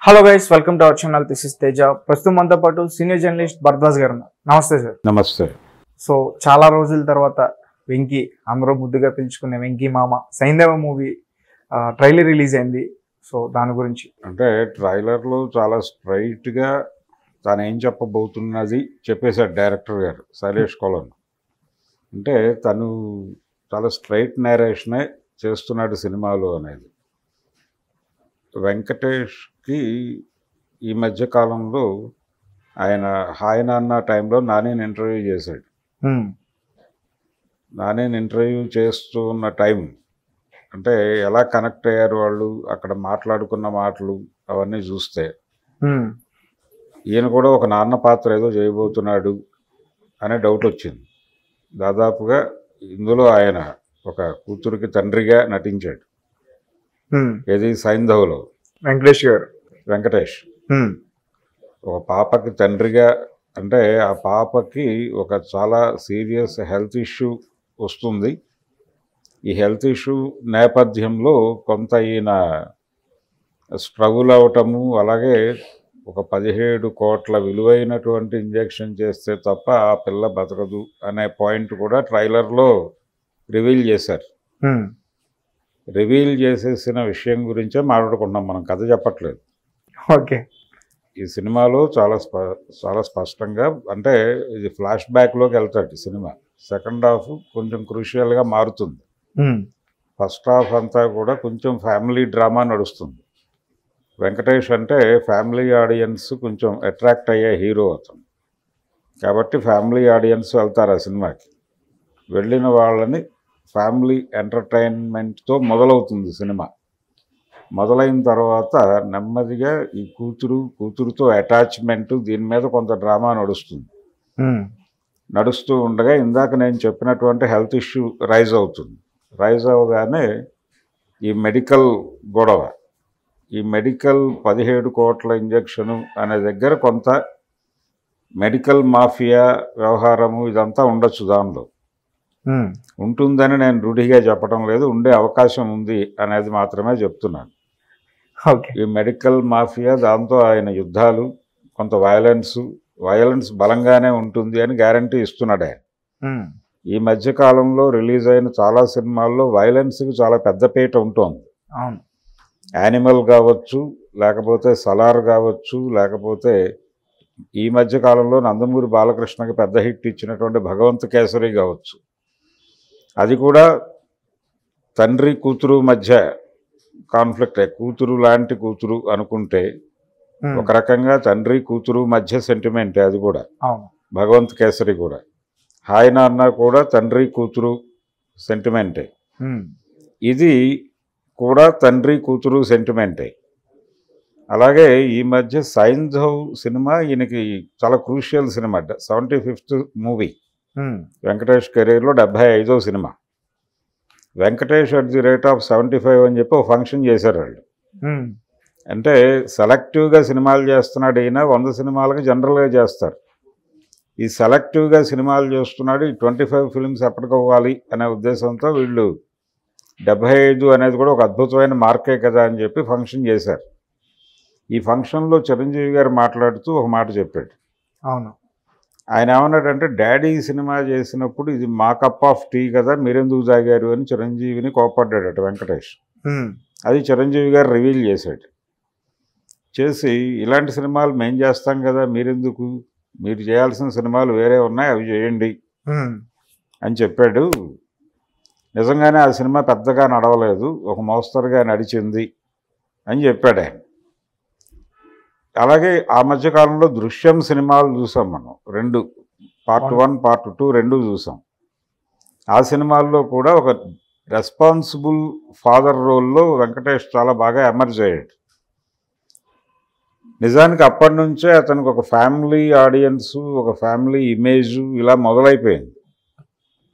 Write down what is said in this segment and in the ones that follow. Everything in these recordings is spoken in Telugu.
Hello guys, welcome to our channel. This is Teja. ప్రస్తుతం మనతో పాటు సీనియర్ జర్నలిస్ట్ భరద్వాజ్ గారు ఉన్నారు. నమస్తే సార్. నమస్తే. సో చాలా రోజుల తర్వాత వెంకీ, అందరూ ముద్దుగా పిలుచుకునే వెంకీ మామ సైంధవ మూవీ ట్రైలర్ రిలీజ్ అయింది. సో దాని గురించి అంటే ట్రైలర్లో చాలా స్ట్రైట్గా తను ఏం చెప్పబోతున్నది చెప్పేశాడు డైరెక్టర్ గారు శైలేష్ కొలన్. అంటే తను చాలా స్ట్రైట్ నేరేషనే చేస్తున్నాడు సినిమాలో అనేది. వెంకటేష్కి ఈ మధ్య కాలంలో ఆయన హాయ్ నాన్న టైంలో నానేని ఇంటర్వ్యూ చేశాడు. నానేని ఇంటర్వ్యూ చేస్తూ ఉన్న టైం అంటే ఎలా కనెక్ట్ అయ్యారు వాళ్ళు, అక్కడ మాట్లాడుకున్న మాటలు అవన్నీ చూస్తే ఈయన కూడా ఒక నాన్న పాత్ర ఏదో చేయబోతున్నాడు అనే డౌట్ వచ్చింది. దాదాపుగా ఇందులో ఆయన ఒక కూతురికి తండ్రిగా నటించాడు. ఏది సైంధవ్లో వెంకటేష్ ఒక పాపకి తండ్రిగా, అంటే ఆ పాపకి ఒక చాలా సీరియస్ హెల్త్ ఇష్యూ వస్తుంది. ఈ హెల్త్ ఇష్యూ నేపథ్యంలో కొంత ఈయన స్ట్రగుల్ అవటము, అలాగే ఒక 17 కోట్ల విలువైనటువంటి ఇంజెక్షన్ చేస్తే తప్ప ఆ పిల్ల బతకదు అనే పాయింట్ కూడా ట్రైలర్లో రివీల్ చేశారు. రివీల్ చేసేసిన విషయం గురించే మాట్లాడుకుంటున్నాం, మనం కథ చెప్పట్లేదు. ఓకే. ఈ సినిమాలో చాలా స్పష్టంగా, అంటే ఇది ఫ్లాష్ బ్యాక్లోకి వెళ్తాడు సినిమా. సెకండ్ హాఫ్ కొంచెం క్రూషియల్గా మారుతుంది. ఫస్ట్ హాఫ్ అంతా కూడా కొంచెం ఫ్యామిలీ డ్రామా నడుస్తుంది. వెంకటేష్ అంటే ఫ్యామిలీ ఆడియన్స్ కొంచెం అట్రాక్ట్ అయ్యే హీరో అతను, కాబట్టి ఫ్యామిలీ ఆడియన్స్ వెళ్తారు ఆ సినిమాకి. వెళ్ళిన వాళ్ళని ఫ్యామిలీ ఎంటర్టైన్మెంట్తో మొదలవుతుంది సినిమా. మొదలైన తర్వాత నెమ్మదిగా ఈ కూతురుతో అటాచ్మెంట్, దీని మీద కొంత డ్రామా నడుస్తుంది. నడుస్తూ ఉండగా ఇందాక నేను చెప్పినటువంటి హెల్త్ ఇష్యూ రైజ్ అవుతుంది. రైజ్ అవగానే ఈ మెడికల్ గొడవ, ఈ మెడికల్ 17 కోట్ల ఇంజెక్షను అనే దగ్గర కొంత మెడికల్ మాఫియా వ్యవహారము ఇదంతా ఉండొచ్చు. దానిలో ఉంటుందని నేను రూఢిగా చెప్పడం లేదు, ఉండే అవకాశం ఉంది అనేది మాత్రమే చెప్తున్నాను. ఈ మెడికల్ మాఫియా, దాంతో ఆయన యుద్ధాలు, కొంత వైలెన్స్ బలంగానే ఉంటుంది అని గ్యారంటీ ఇస్తున్నాడు ఆయన. ఈ మధ్య కాలంలో రిలీజ్ అయిన చాలా సినిమాల్లో వైలెన్స్కి చాలా పెద్దపీట ఉంటుంది. యానిమల్ కావచ్చు, లేకపోతే సలార్ కావచ్చు, లేకపోతే ఈ మధ్య కాలంలో నందమూరి బాలకృష్ణకి పెద్ద హిట్ ఇచ్చినటువంటి భగవంత్ కేసరి కావచ్చు. అది కూడా తండ్రి కూతురు మధ్య కాన్ఫ్లిక్ట్. కూతురు లాంటి కూతురు అనుకుంటే ఒక రకంగా తండ్రి కూతురు మధ్య సెంటిమెంటే అది కూడా. భగవంత్ కేసరి కూడా, హాయ్ నాన్న కూడా తండ్రి కూతురు సెంటిమెంటే. ఇది కూడా తండ్రి కూతురు సెంటిమెంటే. అలాగే ఈ మధ్య సైంధవ్ సినిమా ఈయనకి చాలా crucial cinema. 75th movie Venkatesh కెరీర్లో, 75వ సినిమా. Venkatesh at the rate of 75 అని చెప్పి ఒక ఫంక్షన్ చేశారు వాళ్ళు. అంటే సెలెక్టివ్గా సినిమాలు చేస్తున్నాడు ఈయన, 100 సినిమాలకి జనరల్గా చేస్తారు. ఈ సెలెక్టివ్గా సినిమాలు చేస్తున్నాడు. ఈ 25 ఫిల్మ్స్ ఎప్పటికవ్వాలి అనే ఉద్దేశంతో వీళ్ళు 75 అనేది కూడా ఒక అద్భుతమైన మార్కే కదా అని చెప్పి ఫంక్షన్ చేశారు. ఈ ఫంక్షన్లో చిరంజీవి గారు మాట్లాడుతూ ఒక మాట చెప్పాడు. ఆయన ఏమన్నాడంటే, డాడీ సినిమా చేసినప్పుడు ఇది మా కప్ ఆఫ్ టీ కదా, మీరెందుకు తాగారు అని చిరంజీవిని కోపడ్డాడట వెంకటేష్. అది చిరంజీవి గారు రివీల్ చేశాడు. చేసి ఇలాంటి సినిమాలు మేము చేస్తాం కదా, మీరెందుకు, మీరు చేయాల్సిన సినిమాలు వేరే ఉన్నాయి, అవి చేయండి అని చెప్పాడు. నిజంగానే ఆ సినిమా పెద్దగా నడవలేదు, ఒక మోస్తరుగా నడిచింది అని చెప్పాడు ఆయన. అలాగే ఆ మధ్యకాలంలో దృశ్యం సినిమాలు చూసాం మనం, 2, పార్ట్ 1 పార్ట్ 2 2 చూసాం. ఆ సినిమాల్లో కూడా ఒక రెస్పాన్సిబుల్ ఫాదర్ రోల్లో వెంకటేష్ చాలా బాగా ఎమర్జ్ అయ్యాడు. నిజానికి అప్పటి నుంచే అతనికి ఒక ఫ్యామిలీ ఆడియన్సు, ఒక ఫ్యామిలీ ఇమేజు ఇలా మొదలైపోయింది.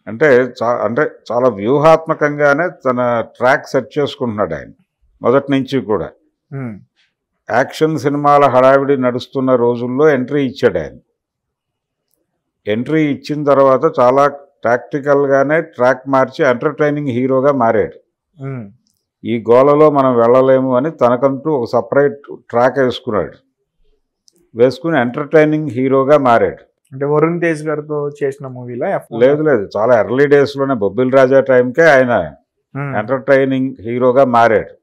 అంటే చాలా వ్యూహాత్మకంగానే తన ట్రాక్ సెట్ చేసుకుంటున్నాడు ఆయన మొదటి నుంచి కూడా. యాక్షన్ సినిమాల హడావిడి నడుస్తున్న రోజుల్లో ఎంట్రీ ఇచ్చాడు ఆయన. ఎంట్రీ ఇచ్చిన తర్వాత చాలా ప్రాక్టికల్గానే ట్రాక్ మార్చి ఎంటర్టైనింగ్ హీరోగా మారాడు. ఈ గోలలో మనం వెళ్ళలేము అని తనకంటూ ఒక సపరేట్ ట్రాక్ వేసుకుని ఎంటర్టైనింగ్ హీరోగా మారాడు. అంటే వరుణ్ తేజ్ గారితో చేసిన మూవీలో లేదు చాలా ఎర్లీ డేస్లోనే బొబ్బిల్ రాజా టైంకే ఆయన ఎంటర్టైనింగ్ హీరోగా మారాడు.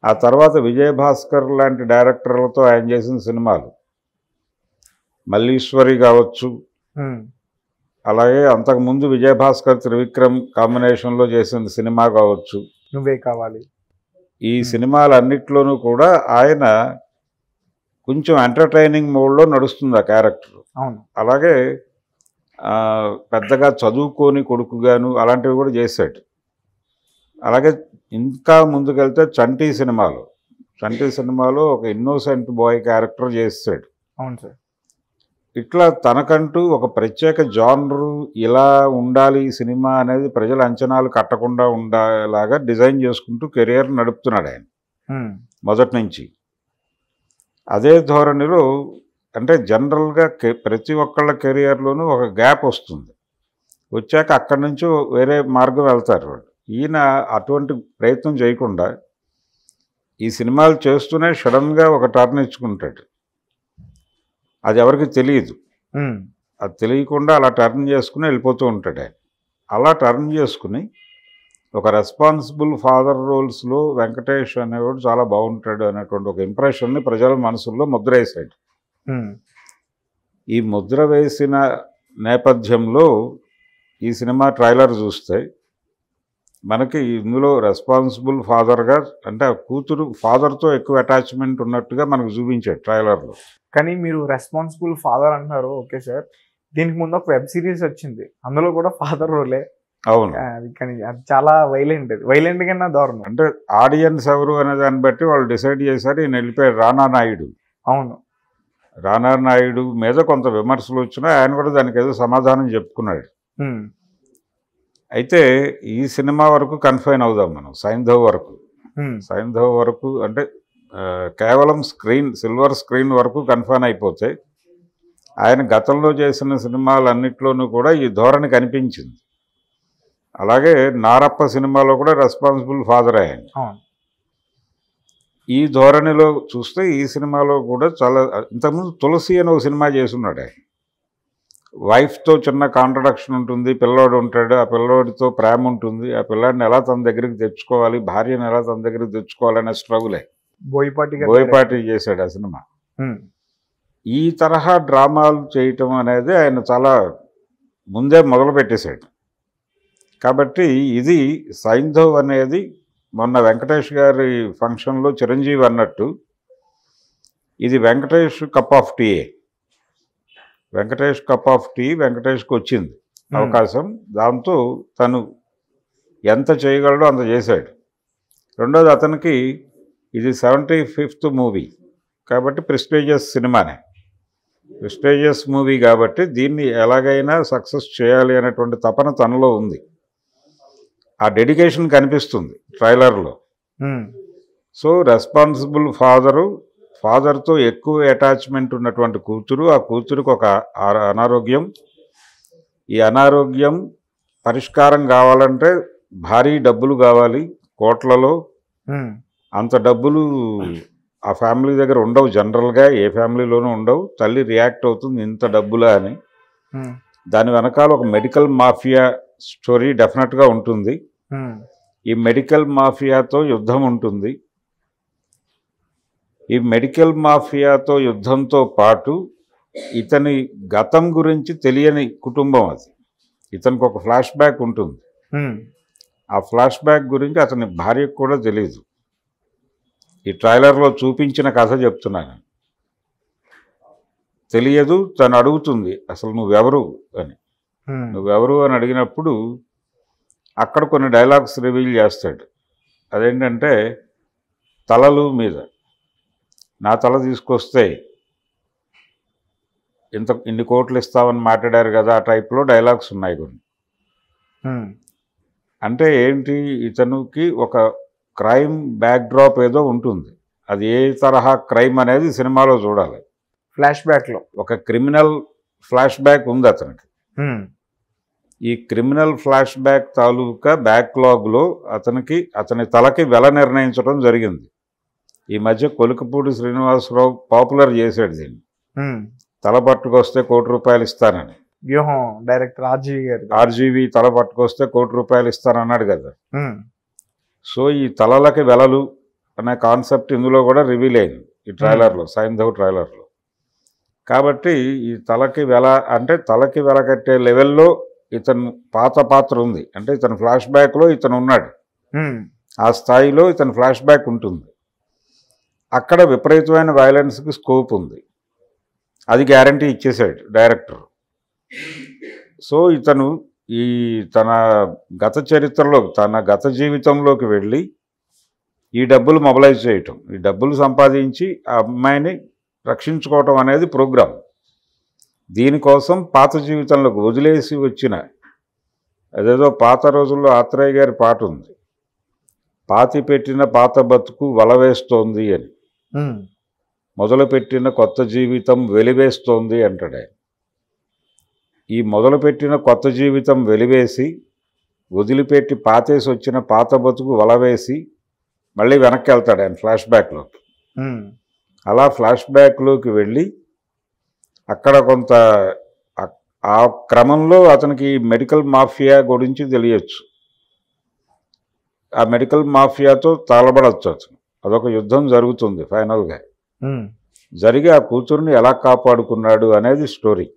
ఆ తర్వాత విజయభాస్కర్ లాంటి డైరెక్టర్లతో ఆయన చేసిన సినిమాలు మల్లీశ్వరి కావచ్చు, అలాగే అంతకుముందు విజయభాస్కర్ త్రివిక్రమ్ కాంబినేషన్లో చేసిన సినిమా కావచ్చు నువ్వే కావాలి, ఈ సినిమాలన్నిట్లోనూ కూడా ఆయన కొంచెం ఎంటర్టైనింగ్ మోడ్లో నడుస్తుంది ఆ క్యారెక్టర్. అవును. అలాగే పెద్దగా చదువుకోని కొడుకుగాను అలాంటివి కూడా చేశాడు. అలాగే ఇంకా ముందుకెళ్తే చంటి సినిమాలో ఒక ఇన్నోసెంట్ బాయ్ క్యారెక్టర్ చేశాడు. అవును సార్. ఇట్లా తనకంటూ ఒక ప్రత్యేక జానరు ఇలా ఉండాలి ఈ సినిమా అనేది ప్రజల అంచనాలు కట్టకుండా ఉండేలాగా డిజైన్ చేసుకుంటూ కెరియర్ నడుపుతున్నాడు ఆయన మొదటి నుంచి. అదే ధోరణిలో అంటే జనరల్గా ప్రతి ఒక్కళ్ళ కెరియర్లోనూ ఒక గ్యాప్ వస్తుంది, వచ్చాక అక్కడి నుంచి వేరే మార్గం వెళ్తారు వాళ్ళు. ఈయన అటువంటి ప్రయత్నం చేయకుండా ఈ సినిమాలు చేస్తూనే సడన్గా ఒక టర్న్ ఇచ్చుకుంటాడు. అది ఎవరికి తెలియదు, అది తెలియకుండా అలా టర్న్ చేసుకుని వెళ్ళిపోతూ ఉంటాడు ఆయన. అలా టర్న్ చేసుకుని ఒక రెస్పాన్సిబుల్ ఫాదర్ రోల్స్లో వెంకటేష్ అనేవాడు చాలా బాగుంటాడు అనేటువంటి ఒక ఇంప్రెషన్ని ప్రజల మనసుల్లో ముద్ర వేశాడు. ఈ ముద్ర వేసిన నేపథ్యంలో ఈ సినిమా ట్రైలర్ చూస్తే మనకి ఇందులో రెస్పాన్సిబుల్ ఫాదర్గా అంటే ఆ కూతురు ఫాదర్తో ఎక్కువ అటాచ్మెంట్ ఉన్నట్టుగా మనకు చూపించాడు ట్రైలర్లో. కానీ మీరు రెస్పాన్సిబుల్ ఫాదర్ అంటున్నారు, ఓకే సార్, దీనికి ముందు ఒక వెబ్ సిరీస్ వచ్చింది, అందులో కూడా ఫాదర్ రోలే. అవును. కానీ అది చాలా వైలెంట్ కన్నా దారుణం. అంటే ఆడియన్స్ ఎవరు అనే దాన్ని బట్టి వాళ్ళు డిసైడ్ చేశారు. ఈయన వెళ్ళిపోయాడు రానా నాయుడు. అవును. రానా నాయుడు మీద కొంత విమర్శలు వచ్చినా ఆయన కూడా దానికి ఏదో సమాధానం చెప్పుకున్నాడు. అయితే ఈ సినిమా వరకు కన్ఫైన్ అవుదాం మనం, సైంధవ్ వరకు అంటే కేవలం సిల్వర్ స్క్రీన్ వరకు కన్ఫైన్ అయిపోతే ఆయన గతంలో చేసిన సినిమాలన్నిట్లోనూ కూడా ఈ ధోరణి కనిపించింది. అలాగే నారప్ప సినిమాలో కూడా రెస్పాన్సిబుల్ ఫాదర్ ఆయన. ఈ ధోరణిలో చూస్తే ఈ సినిమాలో కూడా చాలా, ఇంతకుముందు తులసి అని ఒక సినిమా చేసున్నాడు ఆయన. వైఫ్తో చిన్న కాంట్రడక్షన్ ఉంటుంది, పిల్లోడు ఉంటాడు, ఆ పిల్లోడితో ప్రేమ ఉంటుంది, ఆ పిల్లాడిని ఎలా తన దగ్గరికి తెచ్చుకోవాలి, భార్యను ఎలా తన దగ్గరికి తెచ్చుకోవాలనే స్ట్రగులే బోయపాటి చేశాడు ఆ సినిమా. ఈ తరహా డ్రామాలు చేయటం అనేది ఆయన చాలా ముందే మొదలు పెట్టేశాడు. కాబట్టి ఇది సైంధవ్ అనేది మొన్న వెంకటేష్ గారి ఫంక్షన్లో చిరంజీవి అన్నట్టు ఇది వెంకటేష్ కప్ ఆఫ్ టీయే. వెంకటేష్కి వచ్చింది అవకాశం, దాంతో తను ఎంత చేయగలడో అంత చేశాడు. రెండోది అతనికి ఇది 75th మూవీ కాబట్టి ప్రెస్టీజియస్ మూవీ కాబట్టి దీన్ని ఎలాగైనా సక్సెస్ చేయాలి అనేటువంటి తపన తనలో ఉంది. ఆ డెడికేషన్ కనిపిస్తుంది ట్రైలర్లో. సో రెస్పాన్సిబుల్ ఫాదర్తో ఎక్కువ అటాచ్మెంట్ ఉన్నటువంటి కూతురు, ఆ కూతురుకు ఒక అనారోగ్యం, ఈ అనారోగ్యం పరిష్కారం కావాలంటే భారీ డబ్బులు కావాలి కోట్లలో. అంత డబ్బులు ఆ ఫ్యామిలీ దగ్గర ఉండవు, జనరల్గా ఏ ఫ్యామిలీలోనూ ఉండవు. తల్లి రియాక్ట్ అవుతుంది ఇంత డబ్బులా అని. దాని వెనకాల ఒక మెడికల్ మాఫియా స్టోరీ డెఫినెట్గా ఉంటుంది. ఈ మెడికల్ మాఫియాతో యుద్ధం ఉంటుంది. ఈ మెడికల్ మాఫియాతో యుద్ధంతో పాటు ఇతని గతం గురించి తెలియని కుటుంబం అది. ఇతనికి ఒక ఫ్లాష్ బ్యాక్ ఉంటుంది. ఆ ఫ్లాష్ బ్యాక్ గురించి అతని భార్యకు కూడా తెలియదు. ఈ ట్రైలర్లో చూపించిన కథ చెప్తున్నాను. తెలియదు. తను అడుగుతుంది అసలు నువ్వెవరు అని అడిగినప్పుడు అక్కడ కొన్ని డైలాగ్స్ రివీల్ చేస్తాడు. అదేంటంటే తలలు మీద నా తల తీసుకొస్తే ఇన్ని కోట్లు ఇస్తామని మాట్లాడారు కదా, ఆ టైప్లో డైలాగ్స్ ఉన్నాయి కొన్ని. అంటే ఏంటి, ఇతనికి ఒక క్రైమ్ బ్యాక్డ్రాప్ ఏదో ఉంటుంది. అది ఏ తరహా క్రైమ్ అనేది సినిమాలో చూడాలి. ఫ్లాష్ బ్యాక్లో ఒక క్రిమినల్ ఫ్లాష్ బ్యాక్ ఉంది అతనికి. ఈ క్రిమినల్ ఫ్లాష్ బ్యాక్ తాలూకా బ్యాక్లాగ్లో అతని తలకి వెల నిర్ణయించడం జరిగింది. ఈ మధ్య కొలికపూడి శ్రీనివాసరావు పాపులర్ చేశాడు దీన్ని. తల పట్టుకొస్తే ₹1 కోటి ఇస్తానని. వ్యూహం డైరెక్టర్ ఆర్జీవి తల పట్టుకొస్తే ₹1 కోటి ఇస్తానన్నాడు కదా. సో ఈ తలలకి వెలలు అనే కాన్సెప్ట్ ఇందులో కూడా రివీల్ అయింది ఈ ట్రైలర్లో, సైంధవ్ ట్రైలర్లో. కాబట్టి ఈ తలకి వెల అంటే తలకి వెల కట్టే లెవెల్లో ఇతను పాత్ర ఉంది. అంటే ఇతను ఫ్లాష్ బ్యాక్లో ఇతను ఉన్నాడు, ఆ స్థాయిలో ఇతను ఫ్లాష్ బ్యాక్ ఉంటుంది. అక్కడ విపరీతమైన వైలెన్స్కి స్కోప్ ఉంది, అది గ్యారంటీ ఇచ్చేశాడు డైరెక్టర్. సో ఇతను తన గత చరిత్రలో, తన గత జీవితంలోకి వెళ్ళి ఈ డబ్బులు మొబలైజ్ చేయటం, ఈ డబ్బులు సంపాదించి ఆ అమ్మాయిని రక్షించుకోవటం అనేది ప్రోగ్రాం. దీనికోసం పాత జీవితంలోకి వదిలేసి వచ్చిన, అదేదో పాత రోజుల్లో ఆత్రేయ గారి పాట ఉంది, పాతి పెట్టిన పాత బతుకు వలవేస్తోంది అని, మొదలుపెట్టిన కొత్త జీవితం వెలివేస్తోంది అంటాడు ఆయన. ఈ మొదలుపెట్టిన కొత్త జీవితం వెలివేసి వదిలిపెట్టి పాతేసి వచ్చిన పాత బతుకు వలవేసి మళ్ళీ వెనక్కి వెళ్తాడు ఆయన ఫ్లాష్ బ్యాక్లోకి. అలా ఫ్లాష్ బ్యాక్లోకి వెళ్ళి అక్కడ కొంత ఆ క్రమంలో అతనికి మెడికల్ మాఫియా గురించి తెలియచ్చు, ఆ మెడికల్ మాఫియాతో తలబడచ్చు అతను. అదొక యుద్ధం జరుగుతుంది ఫైనల్గా. జరిగి ఆ కూతుర్ని ఎలా కాపాడుకున్నాడు అనేది స్టోరీ.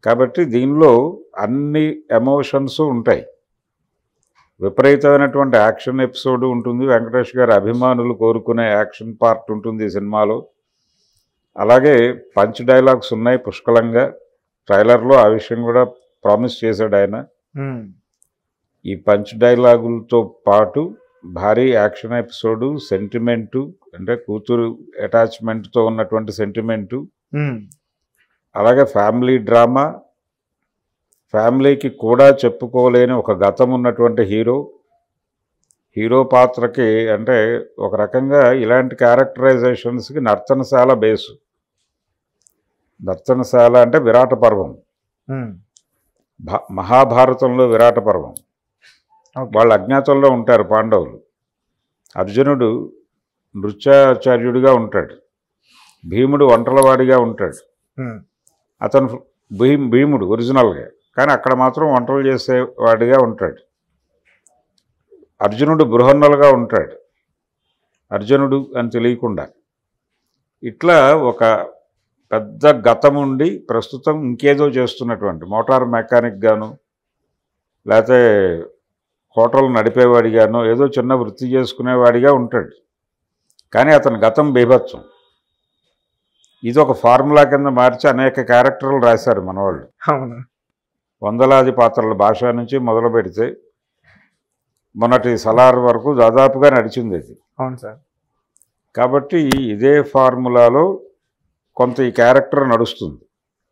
కాబట్టి దీనిలో అన్ని ఎమోషన్స్ ఉంటాయి. విపరీతమైనటువంటి యాక్షన్ ఎపిసోడ్ ఉంటుంది, వెంకటేష్ గారి అభిమానులు కోరుకునే యాక్షన్ పార్ట్ ఉంటుంది ఈ సినిమాలో. అలాగే పంచ్ డైలాగ్స్ ఉన్నాయి పుష్కలంగా. ట్రైలర్లో ఆ విషయం కూడా ప్రామిస్ చేశాడు ఆయన. ఈ పంచ్ డైలాగులతో పాటు భారీ యాక్షన్ ఎపిసోడు, సెంటిమెంటు, అంటే కూతురు అటాచ్మెంట్తో ఉన్నటువంటి సెంటిమెంటు, అలాగే ఫ్యామిలీ డ్రామా, ఫ్యామిలీకి కూడా చెప్పుకోలేని ఒక గతం ఉన్నటువంటి హీరో పాత్రకి, అంటే ఒక రకంగా ఇలాంటి క్యారెక్టరైజేషన్స్కి నర్తనశాల బేసు. నర్తనశాల అంటే విరాట పర్వం, మహాభారతంలో విరాట పర్వం. వాళ్ళు అజ్ఞాతంలో ఉంటారు పాండవులు. అర్జునుడు నృత్యాచార్యుడిగా ఉంటాడు, భీముడు వంటలవాడిగా ఉంటాడు. అతను భీముడు ఒరిజినల్గా, కానీ అక్కడ మాత్రం వంటలు చేసేవాడిగా ఉంటాడు. అర్జునుడు బృహన్నలుగా ఉంటాడు, అర్జునుడు అని తెలియకుండా. ఇట్లా ఒక పెద్ద గతం ఉండి ప్రస్తుతం ఇంకేదో చేస్తున్నటువంటి మోటార్ మెకానిక్ గాను, లేకపోతే హోటల్ నడిపేవాడిగానో ఏదో చిన్న వృత్తి చేసుకునేవాడిగా ఉంటాడు. కానీ అతని గతం బీభత్సం. ఇది ఒక ఫార్ములా కింద మార్చి అనేక క్యారెక్టర్లు రాశారు మనవాళ్ళు. వందలాది పాత్రల భాష నుంచి మొదలు పెడితే మొన్నటి సలార్ వరకు దాదాపుగా నడిచింది అది. అవును సార్. కాబట్టి ఇదే ఫార్ములాలో కొంత ఈ క్యారెక్టర్ నడుస్తుంది,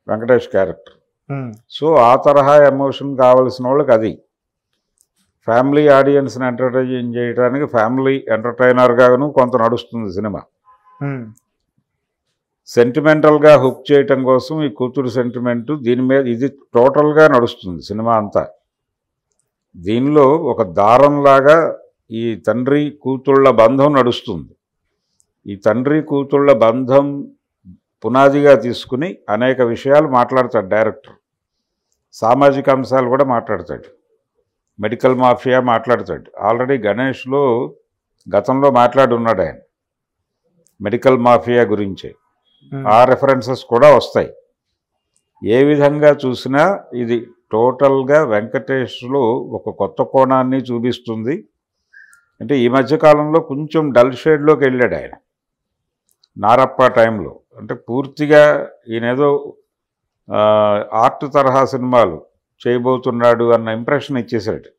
వెంకటేష్ క్యారెక్టర్. సో ఆ తరహా ఎమోషన్ కావలసిన వాళ్ళకి అది. ఫ్యామిలీ ఆడియన్స్ని ఎంటర్టైన్ చేయడానికి ఫ్యామిలీ ఎంటర్టైనర్గాను కొంత నడుస్తుంది సినిమా. సెంటిమెంటల్గా హుక్ చేయటం కోసం ఈ కూతురు సెంటిమెంటు, దీని మీద ఇది టోటల్గా నడుస్తుంది సినిమా అంతా. దీనిలో ఒక దారంలాగా ఈ తండ్రి కూతుళ్ళ బంధం నడుస్తుంది. ఈ తండ్రి కూతుళ్ళ బంధం పునాదిగా తీసుకుని అనేక విషయాలు మాట్లాడతాడు డైరెక్టర్. సామాజిక అంశాలు కూడా మాట్లాడతాడు, మెడికల్ మాఫియా మాట్లాడతాడు. ఆల్రెడీ గణేష్లో గతంలో మాట్లాడి ఉన్నాడు ఆయన మెడికల్ మాఫియా గురించే. ఆ రెఫరెన్సెస్ కూడా వస్తాయి. ఏ విధంగా చూసినా ఇది టోటల్గా వెంకటేష్లో ఒక కొత్త కోణాన్ని చూపిస్తుంది. అంటే ఈ మధ్యకాలంలో కొంచెం డల్ షేడ్లోకి వెళ్ళాడు ఆయన నారప్ప టైంలో. అంటే పూర్తిగా ఈయనేదో ఆర్ట్ తరహా సినిమాలు చేయబోతున్నాడు అన్న ఇంప్రెషన్ ఇచ్చేశాడు.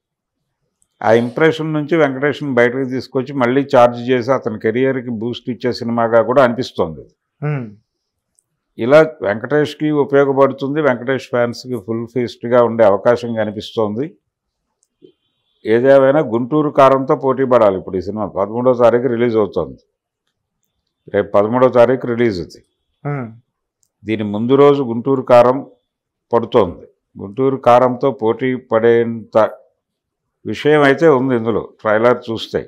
ఆ ఇంప్రెషన్ నుంచి వెంకటేష్ని బయటకు తీసుకొచ్చి మళ్ళీ ఛార్జ్ చేసి అతని కెరియర్కి బూస్ట్ ఇచ్చే సినిమాగా కూడా అనిపిస్తోంది. ఇలా వెంకటేష్కి ఉపయోగపడుతుంది, వెంకటేష్ ఫ్యాన్స్కి ఫుల్ ఫీస్ట్గా ఉండే అవకాశం కనిపిస్తోంది. ఏదేమైనా గుంటూరు కారంతో పోటీ పడాలి. ఇప్పుడు ఈ సినిమా 13వ తారీఖు రిలీజ్ అవుతుంది, రేపు 13వ తారీఖు రిలీజ్ అవుతుంది. దీని ముందు రోజు గుంటూరు కారం పడుతోంది. గుంటూరు కారంతో పోటీ పడేంత విషయం అయితే ఉంది ఇందులో ట్రైలర్ చూస్తే.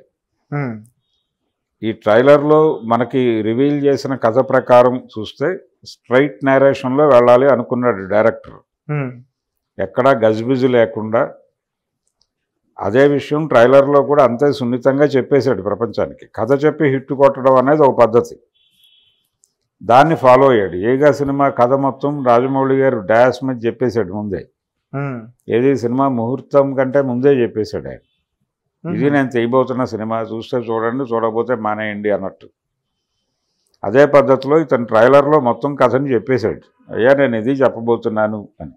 ఈ ట్రైలర్లో మనకి రివీల్ చేసిన కథ ప్రకారం చూస్తే స్ట్రైట్ నేరేషన్లో వెళ్ళాలి అనుకున్నాడు డైరెక్టర్, ఎక్కడా గజిబిజి లేకుండా. అదే విషయం ట్రైలర్లో కూడా అంతే సున్నితంగా చెప్పేశాడు ప్రపంచానికి. కథ చెప్పి హిట్ కొట్టడం అనేది ఒక పద్ధతి, దాన్ని ఫాలో అయ్యాడు. ఏగా సినిమా కథ మొత్తం రాజమౌళి గారు డాష్ మీద చెప్పేశాడు ముందే. ఏది సినిమా ముహూర్తం కంటే ముందే చెప్పేశాడు ఆయన, ఇది నేను చేయబోతున్న సినిమా, చూస్తే చూడండి చూడకపోతే మానేయండి అన్నట్టు. అదే పద్ధతిలో ఇతను ట్రైలర్లో మొత్తం కథని చెప్పేశాడు, అయ్యా నేను ఇది చెప్పబోతున్నాను అని.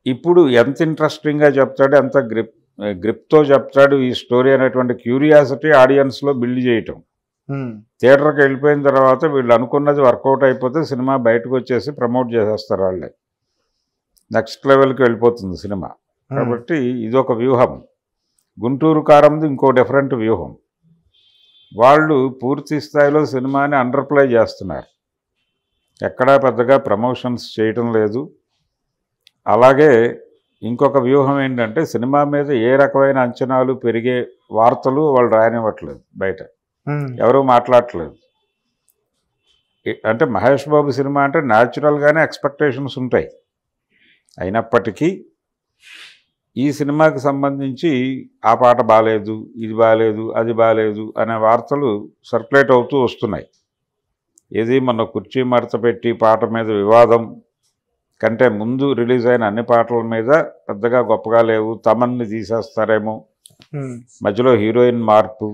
ఇప్పుడు ఎంత ఇంట్రెస్టింగ్గా చెప్తాడు, ఎంత గ్రిప్తో చెప్తాడు ఈ స్టోరీ అనేటువంటి క్యూరియాసిటీ ఆడియన్స్లో బిల్డ్ చేయటం. థియేటర్కి వెళ్ళిపోయిన తర్వాత వీళ్ళు అనుకున్నది వర్కౌట్ అయిపోతే సినిమా బయటకు వచ్చేసి ప్రమోట్ చేసేస్తారు, వాళ్ళే నెక్స్ట్ లెవెల్కి వెళ్ళిపోతుంది సినిమా. కాబట్టి ఇదొక వ్యూహం. గుంటూరు కారంది ఇంకో డిఫరెంట్ వ్యూహం. వాళ్ళు పూర్తి స్థాయిలో సినిమాని అండర్ప్లే చేస్తున్నారు, ఎక్కడా పెద్దగా ప్రమోషన్స్ చేయటం లేదు. అలాగే ఇంకొక వ్యూహం ఏంటంటే సినిమా మీద ఏ రకమైన అంచనాలు పెరిగే వార్తలు వాళ్ళు రాయనివ్వట్లేదు, బయట ఎవరూ మాట్లాడట్లేదు. అంటే మహేష్ బాబు సినిమా అంటే న్యాచురల్గానే ఎక్స్పెక్టేషన్స్ ఉంటాయి, అయినప్పటికీ ఈ సినిమాకి సంబంధించి ఆ పాట బాగాలేదు, ఇది బాగాలేదు, అది బాగాలేదు అనే వార్తలు సర్క్యులేట్ అవుతూ వస్తున్నాయి. ఏది మన కుర్చీ మడత పెట్టి పాట మీద వివాదం కంటే ముందు రిలీజ్ అయిన అన్ని పాటల మీద పెద్దగా గొప్పగా లేవు, తమన్ని తీసేస్తారేమో, మధ్యలో హీరోయిన్ మార్పు,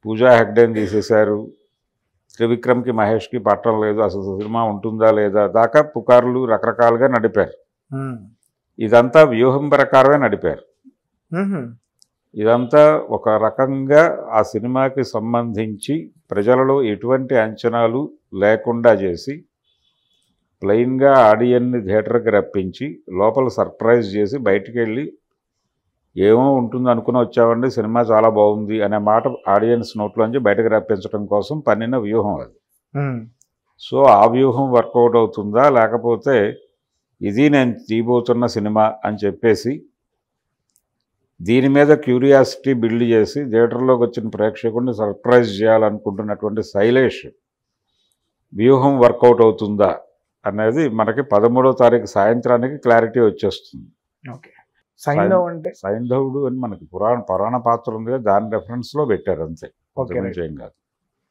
పూజా హెగ్డేని తీసేశారు, త్రివిక్రమ్కి మహేష్కి పట్టడం లేదు, అసలు సినిమా ఉంటుందా లేదా దాకా పుకార్లు రకరకాలుగా నడిపారు. ఇదంతా వ్యూహం ప్రకారమే నడిపారు. ఇదంతా ఒక రకంగా ఆ సినిమాకి సంబంధించి ప్రజలలో ఎటువంటి అంచనాలు లేకుండా చేసి ప్లెయిన్గా ఆడియన్ని థియేటర్కి రప్పించి లోపల సర్ప్రైజ్ చేసి బయటికి వెళ్ళి ఏమో ఉంటుంది అనుకుని వచ్చామండి సినిమా చాలా బాగుంది అనే మాట ఆడియన్స్ నోట్లోంచి బయటకు రప్పించడం కోసం పన్నిన వ్యూహం అది. సో ఆ వ్యూహం వర్కౌట్ అవుతుందా, లేకపోతే ఇది నేను తీయబోతున్న సినిమా అని చెప్పేసి దీని మీద క్యూరియాసిటీ బిల్డ్ చేసి థియేటర్లోకి వచ్చిన ప్రేక్షకుడిని సర్ప్రైజ్ చేయాలనుకుంటున్నటువంటి శైలేష్ వ్యూహం వర్కౌట్ అవుతుందా అనేది మనకి 13వ తారీఖు సాయంత్రానికి క్లారిటీ వచ్చేస్తుంది. ఓకే, సైంధవ్ అంటే సైంధవుడు అని మనకి పురాణ పాత్ర ఉంది, దాని రెఫరెన్స్లో పెట్టారు అంతే, ఏం కాదు.